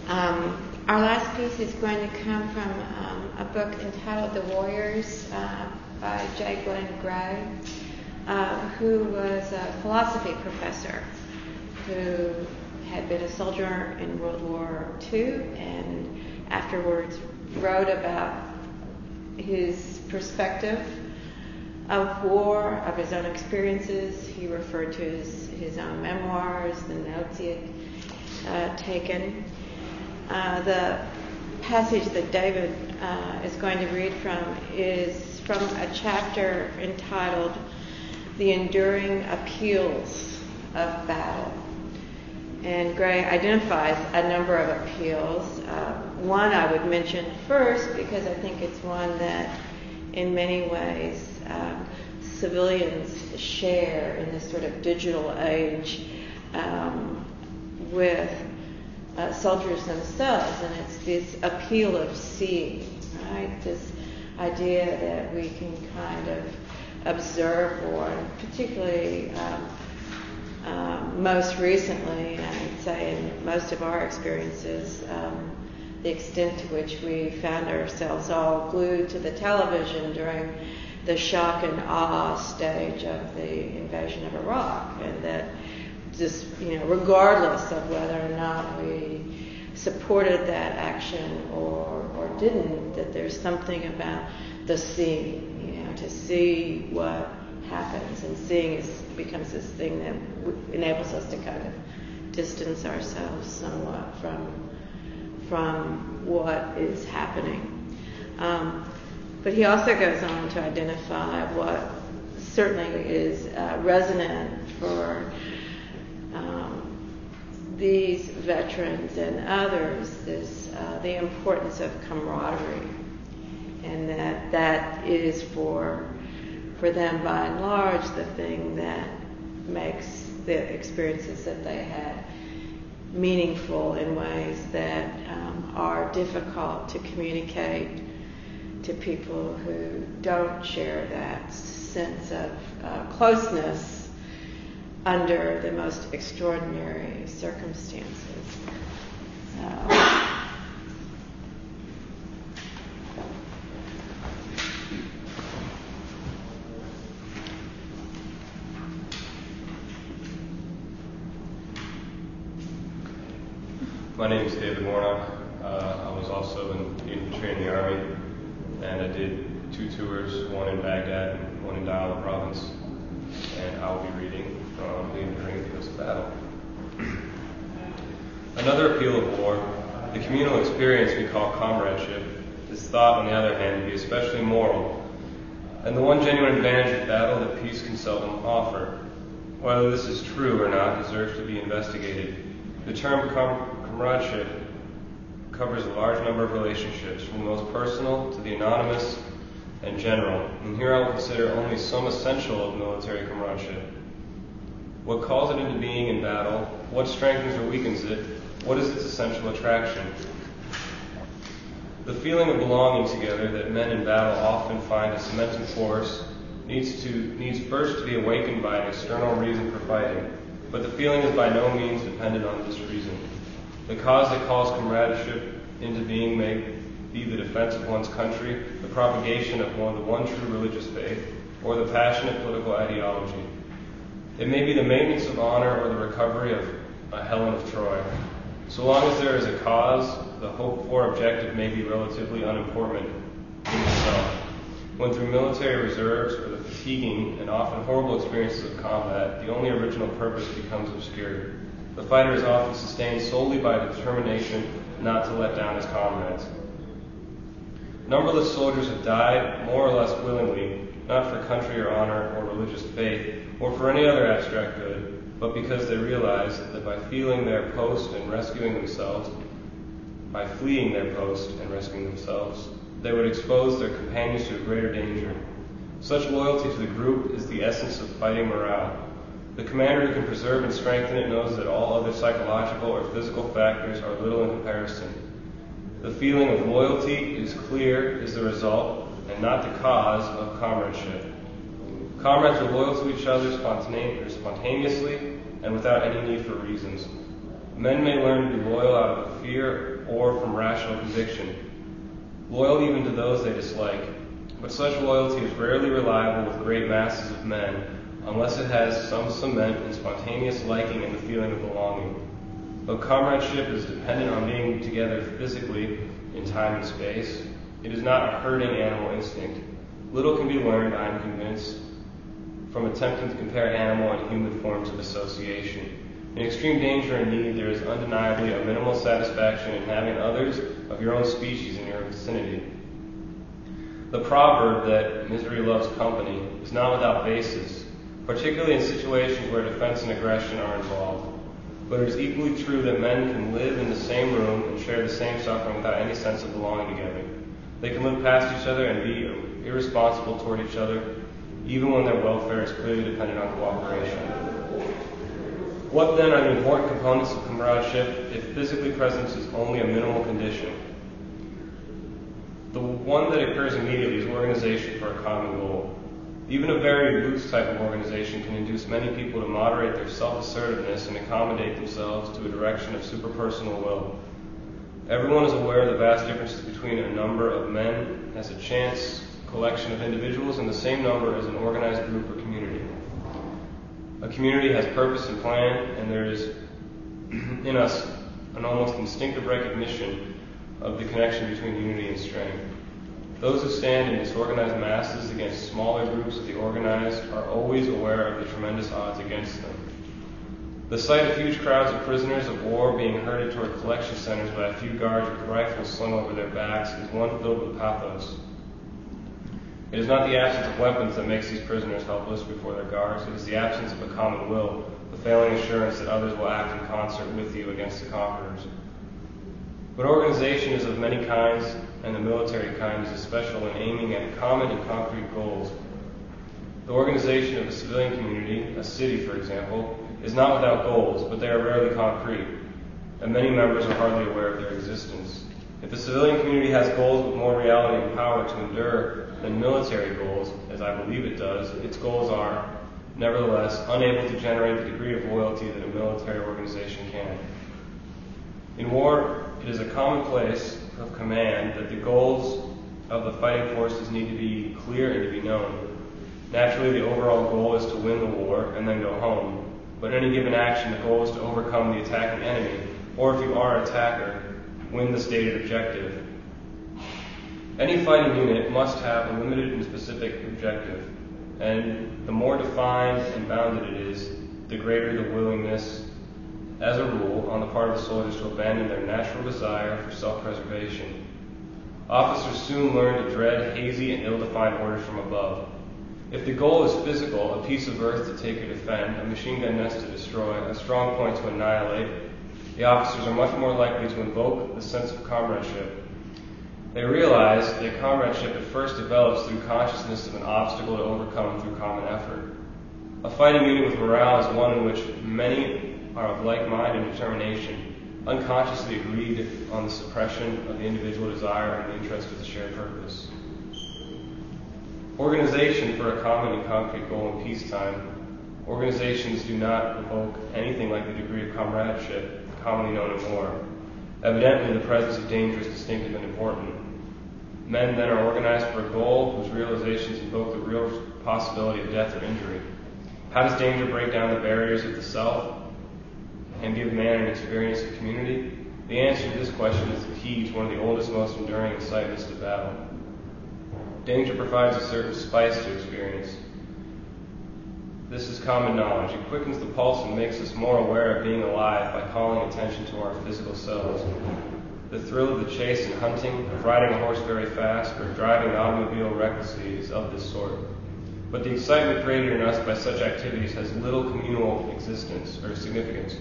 Our last piece is going to come from a book entitled The Warriors by J. Glenn Gray, who was a philosophy professor who had been a soldier in World War II and afterwards wrote about his perspective of war, of his own experiences. He referred to his own memoirs, the notes he had taken. The passage that David is going to read from is from a chapter entitled The Enduring Appeals of Battle. And Gray identifies a number of appeals. One I would mention first because I think it's one that in many ways civilians share in this sort of digital age with soldiers themselves, and it's this appeal of seeing, right? This idea that we can kind of observe war, and particularly most recently, and I'd say in most of our experiences, the extent to which we found ourselves all glued to the television during the shock and awe stage of the invasion of Iraq, and that just, regardless of whether or not we supported that action or didn't, that there's something about the seeing, to see what happens, and seeing becomes this thing that enables us to kind of distance ourselves somewhat from what is happening. But he also goes on to identify what certainly is resonant for these veterans and others, the importance of camaraderie, and that is for them by and large the thing that makes the experiences that they had meaningful in ways that are difficult to communicate to people who don't share that sense of closeness under the most extraordinary circumstances. My name is David Warnock. I was also in the infantry in the Army, and I did 2 tours, one in Baghdad and one in Diyala province. And I will be reading from The Enduring Appeals of Battle. Another appeal of war, the communal experience we call comradeship, is thought, on the other hand, to be especially moral, and the one genuine advantage of battle that peace can seldom offer. Whether this is true or not deserves to be investigated. The term comradeship covers a large number of relationships, from the most personal to the anonymous and general, and here I will consider only some essential of military comradeship. What calls it into being in battle, what strengthens or weakens it, what is its essential attraction? The feeling of belonging together that men in battle often find a cementing force needs first to be awakened by an external reason for fighting, but the feeling is by no means dependent on this reason. The cause that calls comradeship into being may be the defense of one's country, the propagation of the one true religious faith, or the passionate political ideology. It may be the maintenance of honor or the recovery of a Helen of Troy. So long as there is a cause, the hoped-for objective may be relatively unimportant in itself. When through military reserves or the fatiguing and often horrible experiences of combat, the only original purpose becomes obscured. The fighter is often sustained solely by the determination not to let down his comrades. Numberless soldiers have died, more or less willingly, not for country or honor or religious faith, or for any other abstract good, but because they realized that by fleeing their post and rescuing themselves, they would expose their companions to a greater danger. Such loyalty to the group is the essence of fighting morale. The commander who can preserve and strengthen it knows that all other psychological or physical factors are little in comparison. The feeling of loyalty is the result, and not the cause, of comradeship. Comrades are loyal to each other spontaneously and without any need for reasons. Men may learn to be loyal out of fear or from rational conviction, loyal even to those they dislike. But such loyalty is rarely reliable with great masses of men, unless it has some cement and spontaneous liking and the feeling of belonging. Though comradeship is dependent on being together physically in time and space, it is not a herding animal instinct. Little can be learned, I am convinced, from attempting to compare animal and human forms of association. In extreme danger and need, there is undeniably a minimal satisfaction in having others of your own species in your vicinity. The proverb that misery loves company is not without basis, particularly in situations where defense and aggression are involved. But it is equally true that men can live in the same room and share the same suffering without any sense of belonging together. They can live past each other and be irresponsible toward each other, even when their welfare is clearly dependent on cooperation. What then are the important components of comradeship if physically presence is only a minimal condition? The one that occurs immediately is organization for a common goal. Even a very loose type of organization can induce many people to moderate their self-assertiveness and accommodate themselves to a direction of superpersonal will. Everyone is aware of the vast differences between a number of men as a chance collection of individuals and the same number as an organized group or community. A community has purpose and plan, and there is in us an almost instinctive recognition of the connection between unity and strength. Those who stand in disorganized masses against smaller groups of the organized are always aware of the tremendous odds against them. The sight of huge crowds of prisoners of war being herded toward collection centers by a few guards with rifles slung over their backs is one filled with pathos. It is not the absence of weapons that makes these prisoners helpless before their guards. It is the absence of a common will, the failing assurance that others will act in concert with you against the conquerors. But organization is of many kinds, and the military kind is especial in aiming at common and concrete goals. The organization of a civilian community, a city for example, is not without goals, but they are rarely concrete, and many members are hardly aware of their existence. If the civilian community has goals with more reality and power to endure than military goals, as I believe it does, its goals are, nevertheless, unable to generate the degree of loyalty that a military organization can. In war, it is a commonplace of command that the goals of the fighting forces need to be clear and to be known. Naturally, the overall goal is to win the war and then go home. But in any given action, the goal is to overcome the attacking enemy, or if you are an attacker, win the stated objective. Any fighting unit must have a limited and specific objective, and the more defined and bounded it is, the greater the willingness, as a rule, on the part of the soldiers to abandon their natural desire for self-preservation. Officers soon learn to dread hazy and ill-defined orders from above. If the goal is physical, a piece of earth to take or defend, a machine gun nest to destroy, a strong point to annihilate, the officers are much more likely to invoke the sense of comradeship. They realize that comradeship at first develops through consciousness of an obstacle to overcome through common effort. A fighting unit with morale is one in which many are of like mind and determination, unconsciously agreed on the suppression of the individual desire and the interest of the shared purpose. Organization for a common and concrete goal in peacetime. Organizations do not evoke anything like the degree of comradeship commonly known in war. Evidently, the presence of danger is distinctive and important. Men then are organized for a goal whose realizations invoke the real possibility of death or injury. How does danger break down the barriers of the self and give man an experience of community? The answer to this question is the key to one of the oldest, most enduring incitements to battle. Danger provides a certain spice to experience. This is common knowledge. It quickens the pulse and makes us more aware of being alive by calling attention to our physical selves. The thrill of the chase and hunting, of riding a horse very fast, or driving an automobile recklessly is of this sort. But the excitement created in us by such activities has little communal existence or significance.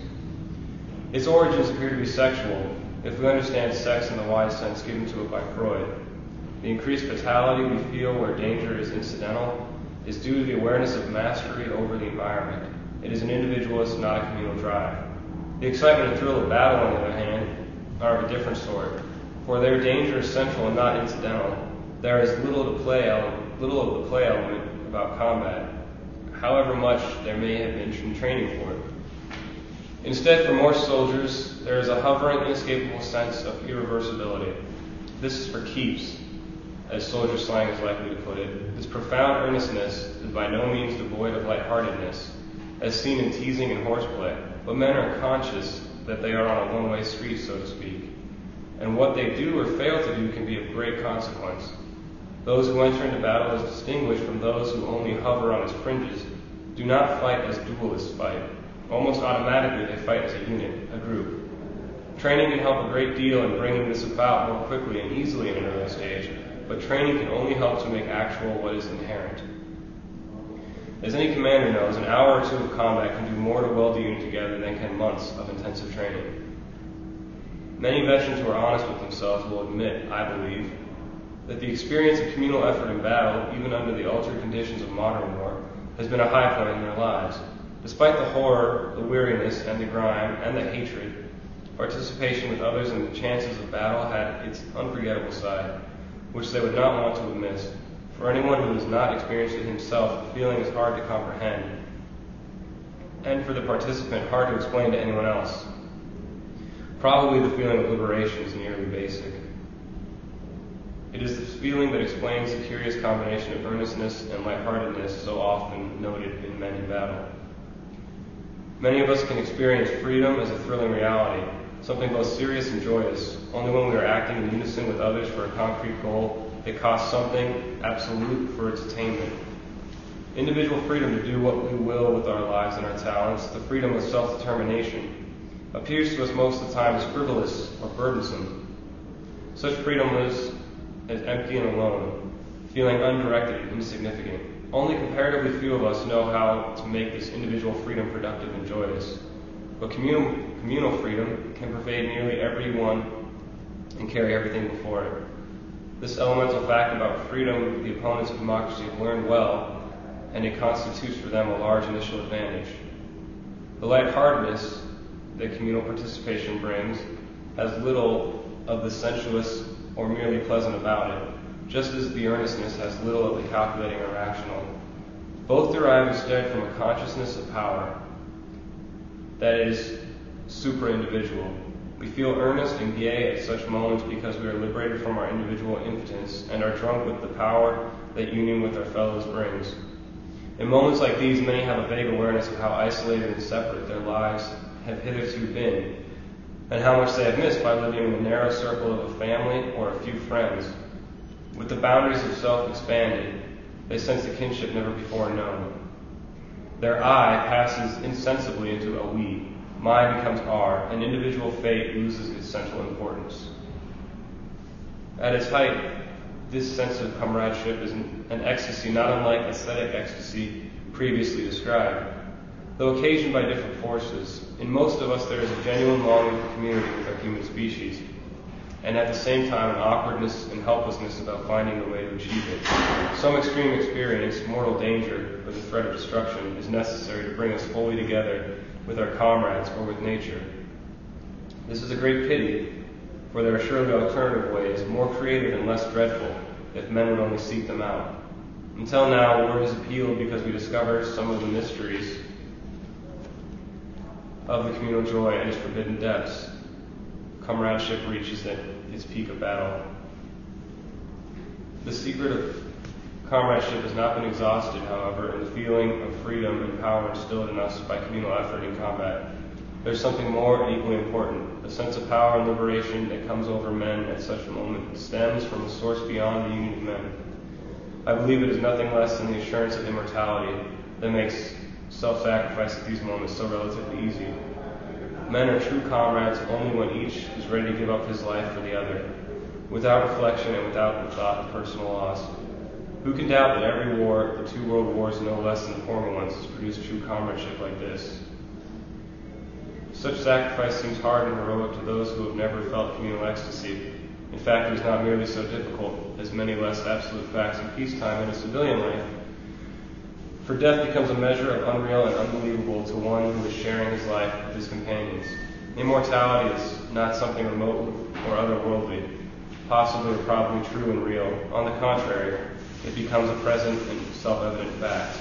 Its origins appear to be sexual, if we understand sex in the wide sense given to it by Freud. The increased vitality we feel where danger is incidental is due to the awareness of mastery over the environment. It is an individualist, not a communal drive. The excitement and thrill of battle, on the other hand, are of a different sort, for their danger is central and not incidental. There is little of the play element about combat, however much there may have been training for it. Instead, for most soldiers, there is a hovering, inescapable sense of irreversibility. This is for keeps, as soldier slang is likely to put it. This profound earnestness is by no means devoid of lightheartedness, as seen in teasing and horseplay, but men are conscious that they are on a one-way street, so to speak, and what they do or fail to do can be of great consequence. Those who enter into battle as distinguished from those who only hover on its fringes do not fight as duelists fight. Almost automatically, they fight as a unit, a group. Training can help a great deal in bringing this about more quickly and easily in an early stage, but training can only help to make actual what is inherent. As any commander knows, an hour or two of combat can do more to weld a unit together than can months of intensive training. Many veterans who are honest with themselves will admit, I believe, that the experience of communal effort in battle, even under the altered conditions of modern war, has been a high point in their lives. Despite the horror, the weariness, and the grime, and the hatred, participation with others in the chances of battle had its unforgettable side, which they would not want to have missed. For anyone who has not experienced it himself, the feeling is hard to comprehend, and for the participant, hard to explain to anyone else. Probably the feeling of liberation is nearly basic. It is this feeling that explains the curious combination of earnestness and lightheartedness so often noted in men in battle. Many of us can experience freedom as a thrilling reality, something both serious and joyous, only when we are acting in unison with others for a concrete goal that costs something absolute for its attainment. Individual freedom to do what we will with our lives and our talents, the freedom of self-determination, appears to us most of the time as frivolous or burdensome. Such freedom lives as empty and alone, feeling undirected and insignificant. Only comparatively few of us know how to make this individual freedom productive and joyous. But communal freedom can pervade nearly everyone and carry everything before it. This elemental fact about freedom the opponents of democracy have learned well, and it constitutes for them a large initial advantage. The lightheartedness that communal participation brings has little of the sensuous or merely pleasant about it, just as the earnestness has little of the calculating or rational. Both derive instead from a consciousness of power that is supra-individual. We feel earnest and gay at such moments because we are liberated from our individual impotence and are drunk with the power that union with our fellows brings. In moments like these, many have a vague awareness of how isolated and separate their lives have hitherto been, and how much they have missed by living in the narrow circle of a family or a few friends. With the boundaries of self expanded, they sense a kinship never before known. Their I passes insensibly into a we. Mine becomes our, and individual fate loses its central importance. At its height, this sense of comradeship is an ecstasy not unlike aesthetic ecstasy previously described. Though occasioned by different forces, in most of us there is a genuine longing for community with our human species, and at the same time an awkwardness and helplessness about finding a way to achieve it. Some extreme experience, mortal danger, or the threat of destruction is necessary to bring us fully together with our comrades or with nature. This is a great pity, for there are surely alternative ways, more creative and less dreadful, if men would only seek them out. Until now, war has appealed because we discover some of the mysteries of the communal joy and its forbidden depths. Comradeship reaches its peak of battle. The secret of comradeship has not been exhausted, however, in the feeling of freedom and power instilled in us by communal effort in combat. There's something more and equally important. The sense of power and liberation that comes over men at such a moment stems from a source beyond the union of men. I believe it is nothing less than the assurance of immortality that makes self-sacrifice at these moments so relatively easy. Men are true comrades only when each is ready to give up his life for the other, without reflection and without the thought of personal loss. Who can doubt that every war, the 2 world wars no less than the former ones, has produced true comradeship like this? Such sacrifice seems hard and heroic to those who have never felt communal ecstasy. In fact, it is not nearly so difficult as many less absolute facts in peacetime and in civilian life. For death becomes a measure of unreal and unbelievable to one who is sharing his life with his companions. Immortality is not something remote or otherworldly, possibly or probably true and real. On the contrary, it becomes a present and self-evident fact.